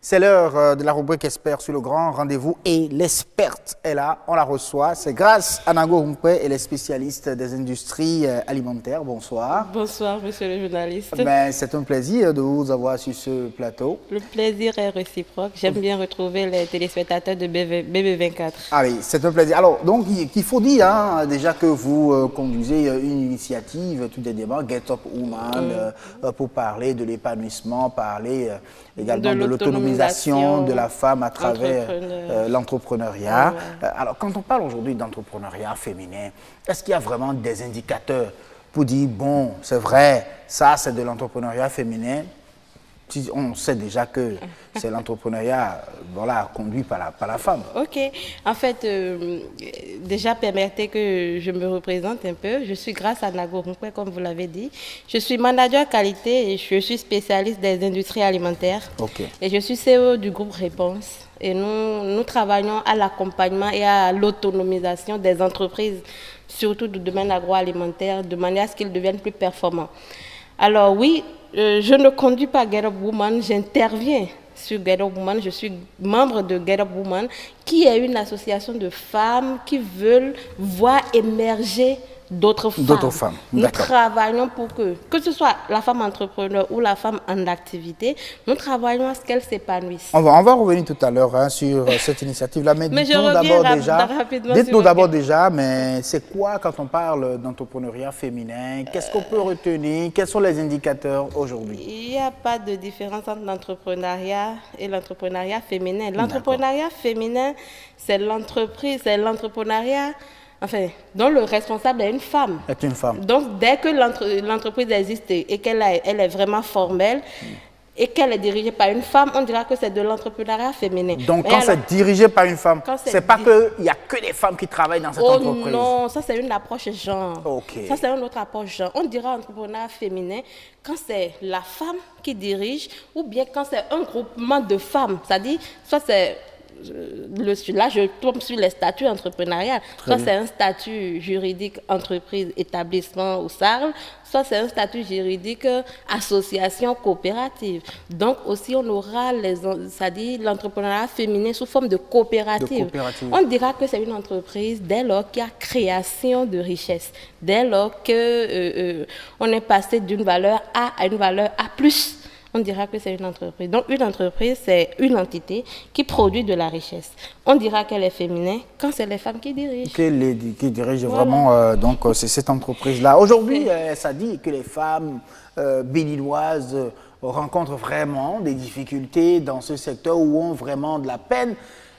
C'est l'heure de la rubrique Expert sur le grand rendez-vous et l'experte est là, on la reçoit. C'est grâce à Nago Hunkwe, elle est spécialiste des industries alimentaires. Bonsoir. Bonsoir, monsieur le journaliste. C'est un plaisir de vous avoir sur ce plateau. Le plaisir est réciproque. J'aime bien retrouver les téléspectateurs de BB24. Ah oui, c'est un plaisir. Alors, donc, il faut dire déjà que vous conduisez une initiative tout dernièrement, Get Up Woman, pour parler de l'épanouissement, parler également de l'autonomisation de la femme à travers l'entrepreneuriat. Alors, quand on parle aujourd'hui d'entrepreneuriat féminin, est-ce qu'il y a vraiment des indicateurs pour dire, bon, c'est vrai, ça c'est de l'entrepreneuriat féminin? On sait déjà que c'est l'entrepreneuriat conduit par la femme. Ok. En fait, déjà, permettez que je me représente un peu. Je suis grâce à Nago Hunkwe, comme vous l'avez dit. Je suis manager qualité et je suis spécialiste des industries alimentaires. Okay. Et je suis CEO du groupe Réponse. Et nous travaillons à l'accompagnement et à l'autonomisation des entreprises, surtout du domaine agroalimentaire, de manière à ce qu'ils deviennent plus performants. Alors oui, je ne conduis pas Get Up Woman, j'interviens sur Get Up Woman. Je suis membre de Get Up Woman, qui est une association de femmes qui veulent voir émerger d'autres femmes. Nous travaillons pour que ce soit la femme entrepreneur ou la femme en activité, nous travaillons à ce qu'elle s'épanouisse. On va revenir tout à l'heure sur cette initiative-là, mais dites-nous d'abord déjà, mais c'est quoi quand on parle d'entrepreneuriat féminin? Qu'est-ce qu'on peut retenir? Quels sont les indicateurs aujourd'hui? Il n'y a pas de différence entre l'entrepreneuriat et l'entrepreneuriat féminin. L'entrepreneuriat féminin, c'est l'entreprise, c'est l'entrepreneuriat enfin, dont le responsable est une femme. Est une femme. Donc, dès que l'entreprise existe et qu'elle est vraiment formelle et qu'elle est dirigée par une femme, on dira que c'est de l'entrepreneuriat féminin. Donc, quand c'est dirigé par une femme, c'est pas qu'il n'y a que des femmes qui travaillent dans cette entreprise? Non, ça c'est une approche genre. Okay. Ça c'est une autre approche genre. On dira entrepreneuriat féminin quand c'est la femme qui dirige ou bien quand c'est un groupement de femmes. C'est-à-dire, soit c'est... Là, je tombe sur les statuts entrepreneuriaux. Soit c'est un statut juridique entreprise, établissement ou SARL, soit c'est un statut juridique association coopérative. Donc aussi, on aura c'est-à-dire l'entrepreneuriat féminin sous forme de coopérative. On dira que c'est une entreprise dès lors qu'il y a création de richesse, dès lors que on est passé d'une valeur A à une valeur A+. On dira que c'est une entreprise. Donc, une entreprise, c'est une entité qui produit de la richesse. On dira qu'elle est féminin quand c'est les femmes qui dirigent. Qui dirigent vraiment c'est cette entreprise-là. Aujourd'hui, ça dit que les femmes béninoises rencontrent vraiment des difficultés dans ce secteur ou ont vraiment de la peine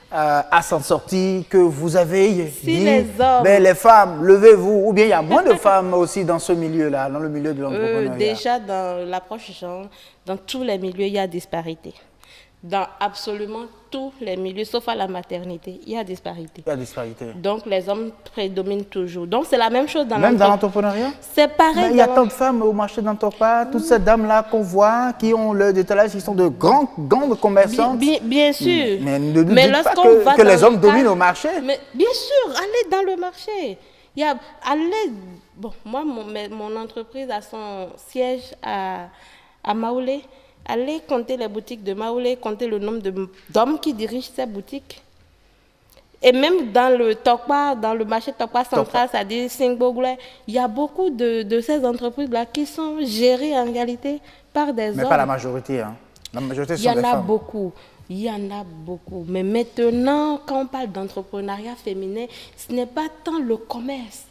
à s'en sortir, que vous avez dit, les hommes... mais les femmes, levez-vous, ou bien il y a moins de femmes aussi dans ce milieu-là, dans le milieu de l'entrepreneuriat? Déjà, dans l'approche genre, dans tous les milieux, il y a disparité. Dans absolument tous les milieux, sauf à la maternité, il y a disparité. Il y a disparité. Donc, les hommes prédominent toujours. Donc, c'est la même chose dans même dans l'entrepreneuriat? C'est pareil. Il y a tant de femmes au marché d'Antopa, toutes ces dames-là qu'on voit, qui ont le détaillage, qui sont de grandes commerçantes. Bien sûr. Mais ne dites pas que les hommes dominent au marché. Mais bien sûr, allez dans le marché. Moi, mon entreprise a son siège à Maoulé. Allez compter les boutiques de Maoulé, compter le nombre d'hommes qui dirigent ces boutiques. Et même dans le marché Tokpa central, c'est-à-dire Singbogoulé, il y a beaucoup de ces entreprises-là qui sont gérées en réalité par des hommes. Mais pas la majorité. Hein. La majorité sont des femmes. Il y en a beaucoup. Mais maintenant, quand on parle d'entrepreneuriat féminin, ce n'est pas tant le commerce.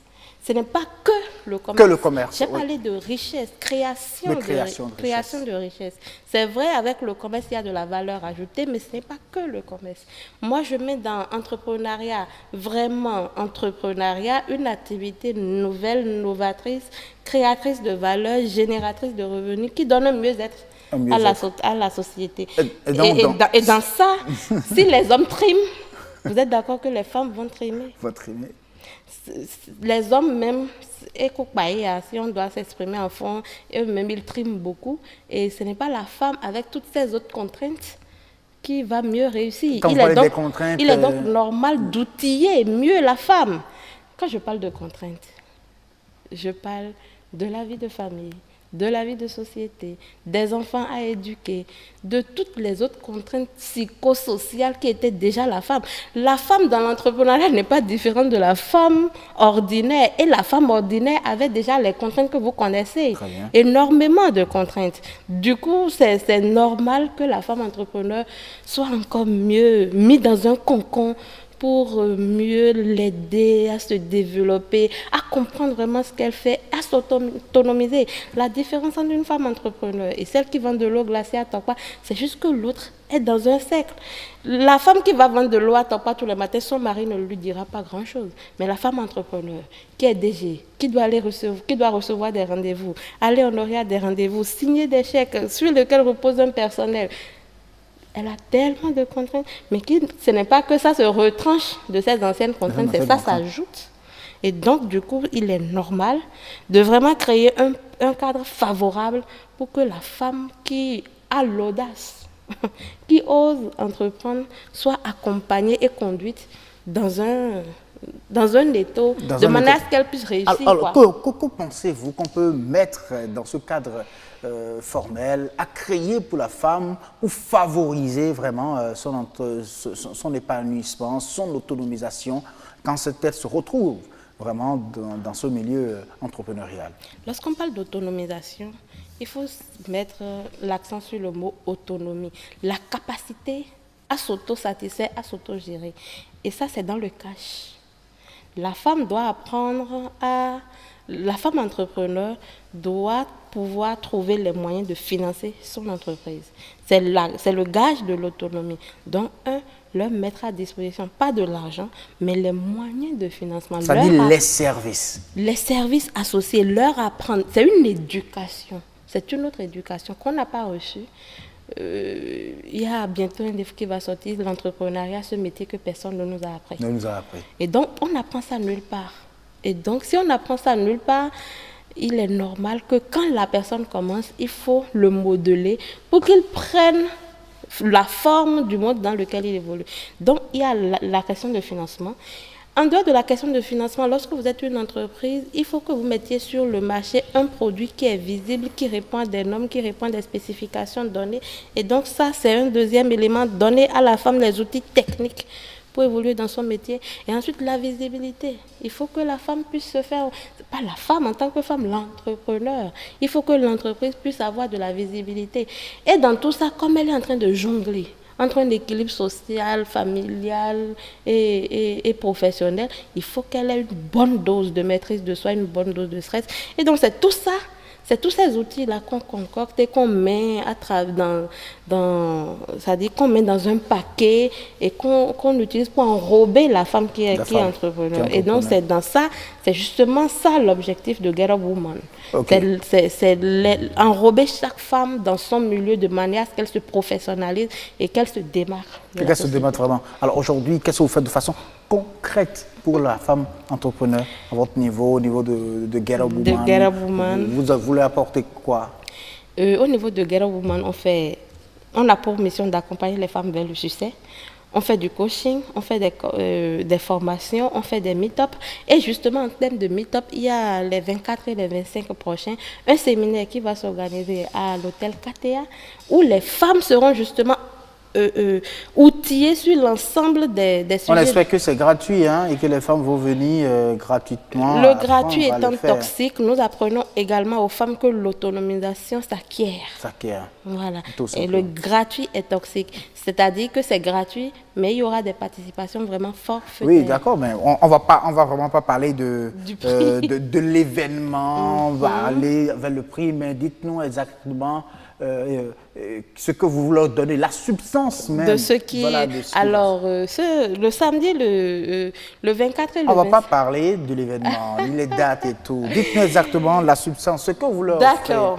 Ce n'est pas que le commerce. Que le commerce. J'ai parlé de richesse, création de richesse. C'est vrai, avec le commerce, il y a de la valeur ajoutée, mais ce n'est pas que le commerce. Moi, je mets dans entrepreneuriat, vraiment entrepreneuriat, une activité nouvelle, novatrice, créatrice de valeur, génératrice de revenus, qui donne un mieux-être à la société. Et dans ça, si les hommes triment, vous êtes d'accord que les femmes vont trimer? Les hommes même, si on doit s'exprimer en fond, eux-mêmes ils triment beaucoup. Et ce n'est pas la femme avec toutes ces autres contraintes qui va mieux réussir. Il est donc normal d'outiller mieux la femme. Quand je parle de contraintes, je parle de la vie de famille, de la vie de société, des enfants à éduquer, de toutes les autres contraintes psychosociales qui étaient déjà la femme. La femme dans l'entrepreneuriat n'est pas différente de la femme ordinaire. Et la femme ordinaire avait déjà les contraintes que vous connaissez. Énormément de contraintes. Du coup, c'est normal que la femme entrepreneur soit encore mieux mise dans un cocon pour mieux l'aider à se développer, à comprendre vraiment ce qu'elle fait, à s'autonomiser. La différence entre une femme entrepreneur et celle qui vend de l'eau glacée à Tokpa, c'est juste que l'autre est dans un cercle. La femme qui va vendre de l'eau à Tokpa tous les matins, son mari ne lui dira pas grand-chose. Mais la femme entrepreneur, qui est DG, qui doit recevoir des rendez-vous, aller honorer à des rendez-vous, signer des chèques sur lesquels repose un personnel, elle a tellement de contraintes, mais ce n'est pas que ça se retranche de ces anciennes contraintes, c'est ça s'ajoute. Et donc, du coup, il est normal de vraiment créer un cadre favorable pour que la femme qui a l'audace, qui ose entreprendre, soit accompagnée et conduite dans un étau, de manière à ce qu'elle puisse réussir. Alors, que pensez-vous qu'on peut mettre dans ce cadre formel à créer pour la femme pour favoriser vraiment son épanouissement, son autonomisation quand elle se retrouve vraiment dans ce milieu entrepreneurial? Lorsqu'on parle d'autonomisation, il faut mettre l'accent sur le mot autonomie, la capacité à s'auto-satisfaire, à s'auto-gérer. Et ça, c'est dans le cash. La femme doit apprendre à... La femme entrepreneur doit pouvoir trouver les moyens de financer son entreprise. C'est le gage de l'autonomie. Donc, leur mettre à disposition, pas de l'argent, mais les moyens de financement. Ça dit les services. Les services associés, leur apprendre. C'est une éducation. C'est une autre éducation qu'on n'a pas reçue. Il y a bientôt un livre qui va sortir, l'entrepreneuriat, ce métier que personne ne nous a appris. Et donc, on apprend ça nulle part. Et donc, si on apprend ça nulle part, il est normal que quand la personne commence, il faut le modeler pour qu'il prenne la forme du monde dans lequel il évolue. Donc, il y a la question de financement. En dehors de la question de financement, lorsque vous êtes une entreprise, il faut que vous mettiez sur le marché un produit qui est visible, qui répond à des normes, qui répond à des spécifications données. Et donc ça, c'est un deuxième élément, donner à la femme les outils techniques pour évoluer dans son métier. Et ensuite, la visibilité. Il faut que la femme puisse se faire, pas la femme en tant que femme, l'entrepreneur. Il faut que l'entreprise puisse avoir de la visibilité. Et dans tout ça, comme elle est en train de jongler entre un équilibre social, familial et professionnel, il faut qu'elle ait une bonne dose de maîtrise de soi, une bonne dose de stress. Et donc, c'est tout ça, c'est tous ces outils-là qu'on concocte et qu'on met c'est-à-dire qu'on met dans un paquet et qu'on utilise pour enrober la femme qui est entrepreneur. Et donc, c'est justement ça l'objectif de Get Up Woman. Okay. C'est enrober chaque femme dans son milieu de manière à ce qu'elle se professionnalise et qu'elle se démarque. Et qu'elle se démarque vraiment. Alors aujourd'hui, qu'est-ce que vous faites de façon concrète pour la femme entrepreneur à votre niveau, au niveau de Get Up Woman? De Get Up Woman. Vous voulez apporter quoi? Au niveau de Get Up Woman, on a pour mission d'accompagner les femmes vers le succès. On fait du coaching, on fait des formations, on fait des meet-up. Et justement, en termes de meet-up, il y a les 24 et les 25 prochains, un séminaire qui va s'organiser à l'hôtel KTA, où les femmes seront justement outillées sur l'ensemble des sujets. On espère que c'est gratuit hein, et que les femmes vont venir gratuitement. Le gratuit étant toxique, nous apprenons également aux femmes que l'autonomisation s'acquiert. Voilà. Et le gratuit est toxique. C'est-à-dire que c'est gratuit, mais il y aura des participations vraiment forfaitaires. Oui, d'accord, mais on va vraiment pas parler de l'événement, on va aller vers le prix, mais dites-nous exactement ce que vous voulez donner, la substance même. De ce qui alors, le samedi, le 24 et le 25. On ne va pas parler de l'événement, les dates et tout. Dites-nous exactement la substance, ce que vous leur D'accord.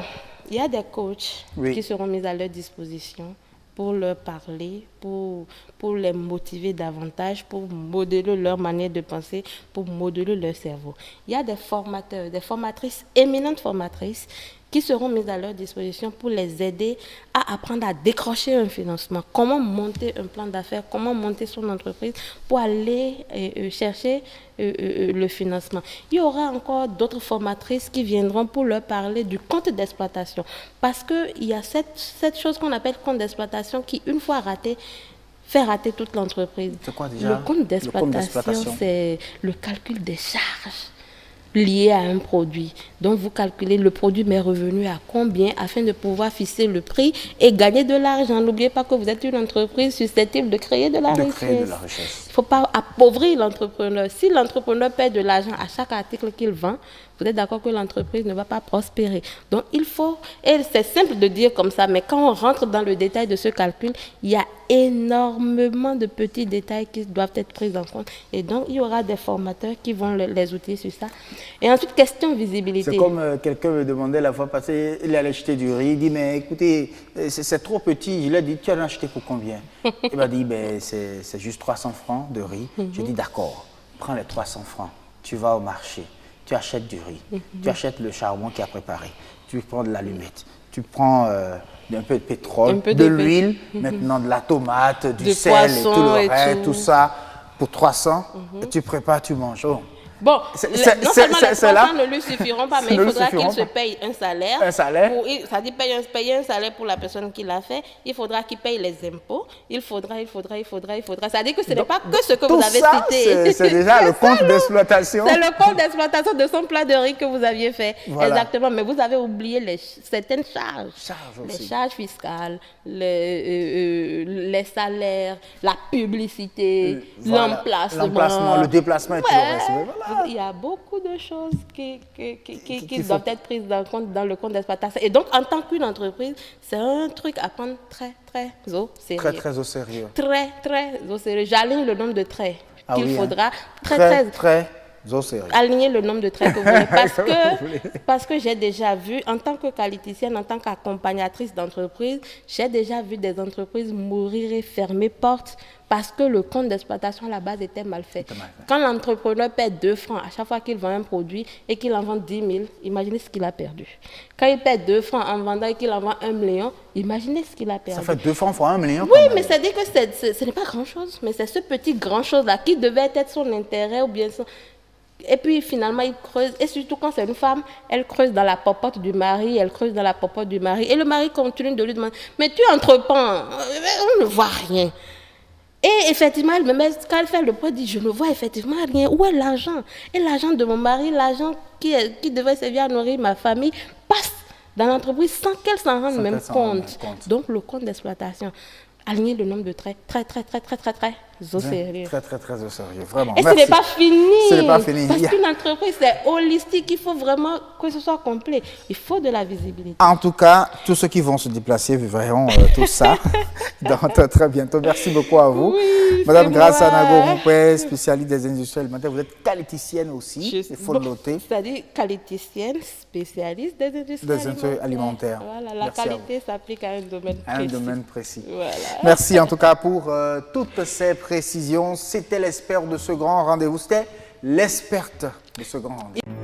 Il y a des coachs qui seront mis à leur disposition pour leur parler, pour les motiver davantage, pour modeler leur manière de penser, pour modeler leur cerveau. Il y a des formateurs, des formatrices, éminentes formatrices, qui seront mises à leur disposition pour les aider à apprendre à décrocher un financement. Comment monter un plan d'affaires, comment monter son entreprise pour aller chercher le financement. Il y aura encore d'autres formatrices qui viendront pour leur parler du compte d'exploitation. Parce qu'il y a cette chose qu'on appelle compte d'exploitation qui, une fois raté, fait rater toute l'entreprise. C'est quoi déjà? Le compte d'exploitation, c'est le calcul des charges liées à un produit. Donc, vous calculez le produit m'est revenu à combien afin de pouvoir fixer le prix et gagner de l'argent. N'oubliez pas que vous êtes une entreprise susceptible de créer de la richesse. Il ne faut pas appauvrir l'entrepreneur. Si l'entrepreneur perd de l'argent à chaque article qu'il vend, vous êtes d'accord que l'entreprise ne va pas prospérer. Donc, il faut, et c'est simple de dire comme ça, mais quand on rentre dans le détail de ce calcul, il y a énormément de petits détails qui doivent être pris en compte. Et donc, il y aura des formateurs qui vont les outiller sur ça. Et ensuite, question visibilité. C'est comme quelqu'un me demandait la fois passée, il allait acheter du riz, il dit, mais écoutez, c'est trop petit. Je lui ai dit, tu as acheté pour combien? Il m'a dit, ben, c'est juste 300 francs de riz. Je dis, d'accord, prends les 300 francs, tu vas au marché. Tu achètes du riz, tu achètes le charbon qui a préparé, tu prends de l'allumette, tu prends un peu de pétrole, de l'huile, maintenant de la tomate, du sel poisson, et tout le reste, tout ça pour 300, et tu prépares, tu manges. Oh. Bon, non seulement les 300 ne lui suffiront pas, mais il faudra qu'il se paye un salaire. Un salaire. Ça dit payer un salaire pour la personne qui l'a fait. Il faudra qu'il paye les impôts. Il faudra. Ça dit que ce n'est pas que ce que vous avez cité. C'est déjà le compte d'exploitation. C'est le compte d'exploitation de son plat de riz que vous aviez fait. Voilà. Exactement. Mais vous avez oublié certaines charges. Les charges fiscales, les salaires, la publicité, l'emplacement, le déplacement et tout le reste. Voilà. Il y a beaucoup de choses qui doivent être prises en compte dans le compte d'exploitation. Et donc, en tant qu'une entreprise, c'est un truc à prendre très au sérieux. Très au sérieux. Très au sérieux. J'aligne le nombre de traits qu'il faudra. Très au sérieux. Aligner le nombre de traits que vous voulez. Parce que j'ai déjà vu, en tant que qualiticienne, en tant qu'accompagnatrice d'entreprise, j'ai déjà vu des entreprises mourir et fermer portes parce que le compte d'exploitation à la base était mal fait. Quand l'entrepreneur perd 2 francs à chaque fois qu'il vend un produit et qu'il en vend 10 000, imaginez ce qu'il a perdu. Quand il perd 2 francs en vendant et qu'il en vend 1 million, imaginez ce qu'il a perdu. Ça fait 2 francs fois 1 million. Oui, mais ça dit que ce n'est pas grand-chose. Mais c'est ce petit grand-chose-là qui devait être son intérêt ou bien son... Et puis finalement, il creuse. Et surtout quand c'est une femme, elle creuse dans la popote du mari, Et le mari continue de lui demander, mais tu entreprends, on ne voit rien. Et effectivement, elle me met, quand elle fait le poids, elle dit, je ne vois effectivement rien. Où est l'argent? Et l'argent de mon mari, l'argent qui devait servir à nourrir ma famille, passe dans l'entreprise sans qu'elle s'en rende même compte. Donc le compte d'exploitation, aligner le nombre de traits, très au sérieux. Très au sérieux, vraiment. Et merci. Ce n'est pas fini. Ce n'est pas fini. Parce qu'une entreprise, c'est holistique, il faut vraiment que ce soit complet. Il faut de la visibilité. En tout cas, tous ceux qui vont se déplacer verront tout ça très bientôt. Merci beaucoup à vous. Oui, Madame Grace Anago-Roupé, spécialiste des industries alimentaires. Vous êtes qualiticienne aussi, il faut le noter. C'est-à-dire qualiticienne, spécialiste des industries alimentaires. Voilà, la qualité s'applique à un domaine précis. Un domaine précis. Voilà. Merci en tout cas pour toutes ces précisions. C'était l'expert de ce grand rendez-vous. C'était l'experte de ce grand rendez-vous.